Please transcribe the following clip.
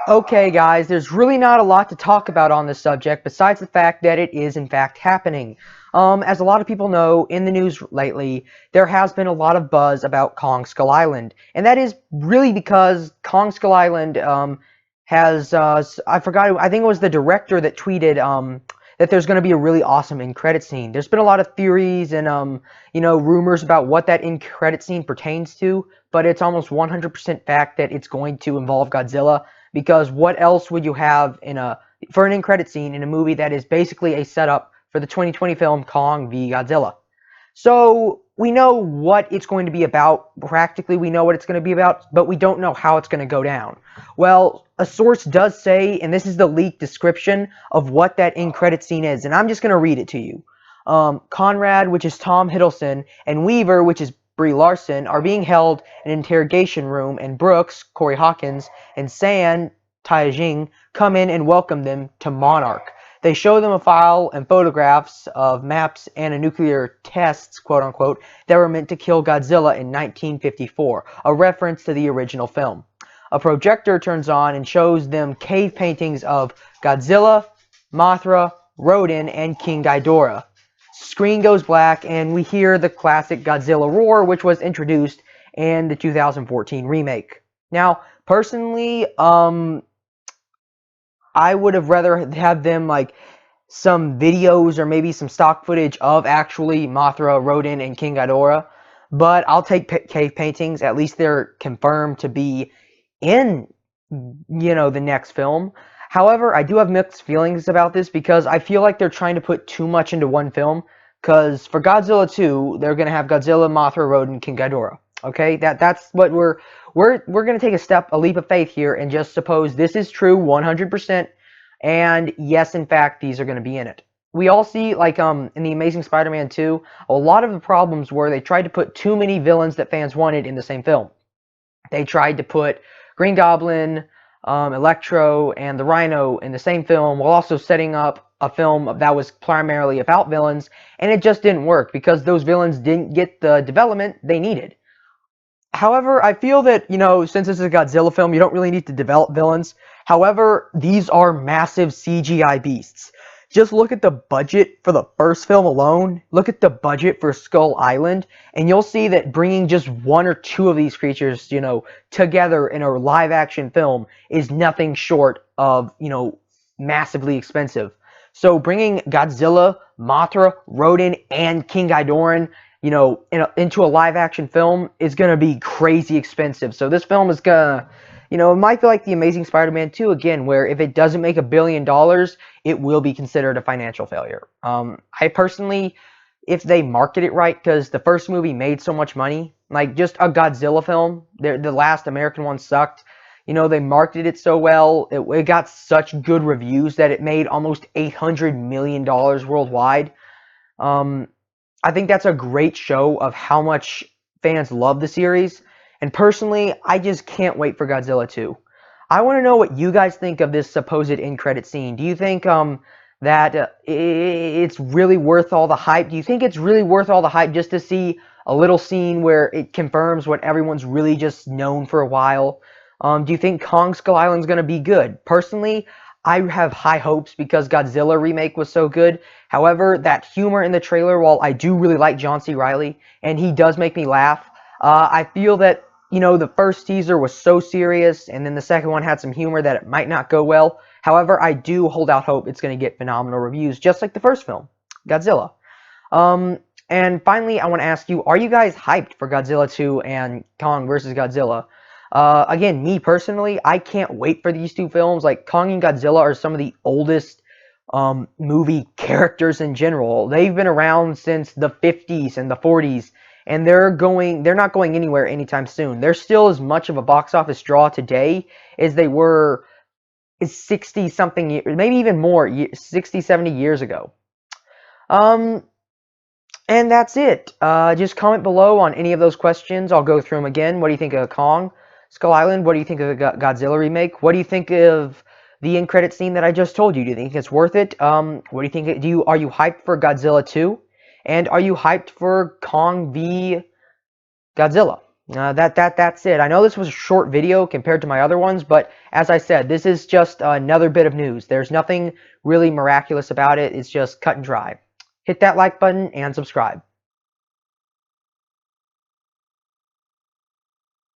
Okay, guys, there's really not a lot to talk about on this subject besides the fact that it is in fact happening. As a lot of people know, in the news lately, there has been a lot of buzz about Kong Skull Island, and that is really because Kong Skull Island has I forgot, I think it was the director that tweeted that there's going to be a really awesome end credit scene. There's been a lot of theories and rumors about what that end credit scene pertains to, but it's almost 100% fact that it's going to involve Godzilla. Because what else would you have for an end credit scene in a movie that is basically a setup for the 2020 film Kong v Godzilla? So we know what it's going to be about. Practically, we know what it's going to be about, but we don't know how it's going to go down. Well, a source does say, and this is the leaked description of what that end credit scene is, and I'm just going to read it to you. Conrad, which is Tom Hiddleston, and Weaver, which is Brie Larson, are being held in an interrogation room, and Brooks, Corey Hawkins, and San, Taijing, come in and welcome them to Monarch. They show them a file and photographs of maps and a nuclear tests, quote unquote, that were meant to kill Godzilla in 1954, a reference to the original film. A projector turns on and shows them cave paintings of Godzilla, Mothra, Rodan, and King Ghidorah. Screen goes black, and we hear the classic Godzilla roar, which was introduced in the 2014 remake. Now, personally, I would have rather have them like some videos or maybe some stock footage of actually Mothra, Rodan, and King Ghidorah. But I'll take cave paintings. At least they're confirmed to be in, the next film. However, I do have mixed feelings about this because I feel like they're trying to put too much into one film. Because for Godzilla 2, they're gonna have Godzilla, Mothra, Rodan, King Ghidorah. Okay, that's what we're gonna take a leap of faith here, and just suppose this is true 100%. And yes, in fact, these are gonna be in it. We all see, like in the Amazing Spider-Man 2, a lot of the problems were they tried to put too many villains that fans wanted in the same film. They tried to put Green Goblin, Electro, and the Rhino in the same film while also setting up a film that was primarily about villains, and it just didn't work because those villains didn't get the development they needed. However, I feel that, since this is a Godzilla film, you don't really need to develop villains. However, these are massive CGI beasts. Just look at the budget for the first film alone. Look at the budget for Skull Island, and you'll see that bringing just one or two of these creatures, together in a live-action film is nothing short of, massively expensive. So bringing Godzilla, Mothra, Rodan, and King Ghidorah, into a live-action film is going to be crazy expensive. So this film is going to, it might feel like The Amazing Spider-Man 2 again, where if it doesn't make $1 billion, it will be considered a financial failure. I personally, if they market it right, because the first movie made so much money, like just a Godzilla film, the last American one sucked. They marketed it so well, it got such good reviews that it made almost $800 million worldwide. I think that's a great show of how much fans love the series. And personally, I just can't wait for Godzilla 2. I want to know what you guys think of this supposed end credit scene. Do you think that it's really worth all the hype? Do you think it's really worth all the hype just to see a little scene where it confirms what everyone's really just known for a while? Do you think Kong Skull Island's going to be good? Personally, I have high hopes because Godzilla remake was so good. However, that humor in the trailer, while I do really like John C. Reilly, and he does make me laugh, I feel that, the first teaser was so serious, and then the second one had some humor that it might not go well. However, I do hold out hope it's going to get phenomenal reviews, just like the first film, Godzilla. And finally, I want to ask you, are you guys hyped for Godzilla 2 and Kong vs. Godzilla? Again, me personally, I can't wait for these two films. Like, Kong and Godzilla are some of the oldest movie characters in general. They've been around since the 50s and the 40s, and they're not going anywhere anytime soon. They're still as much of a box office draw today as they were 60 something years, maybe even more, 60, 70 years ago. And that's it. Just comment below on any of those questions. I'll go through them again. What do you think of Kong Skull Island? What do you think of the Godzilla remake? What do you think of the end credit scene that I just told you? Do you think it's worth it? What do you think? Are you hyped for Godzilla 2? And are you hyped for Kong v Godzilla. That's it. I know this was a short video compared to my other ones, but as I said, this is just another bit of news. There's nothing really miraculous about it. It's just cut and dry. Hit that like button and subscribe.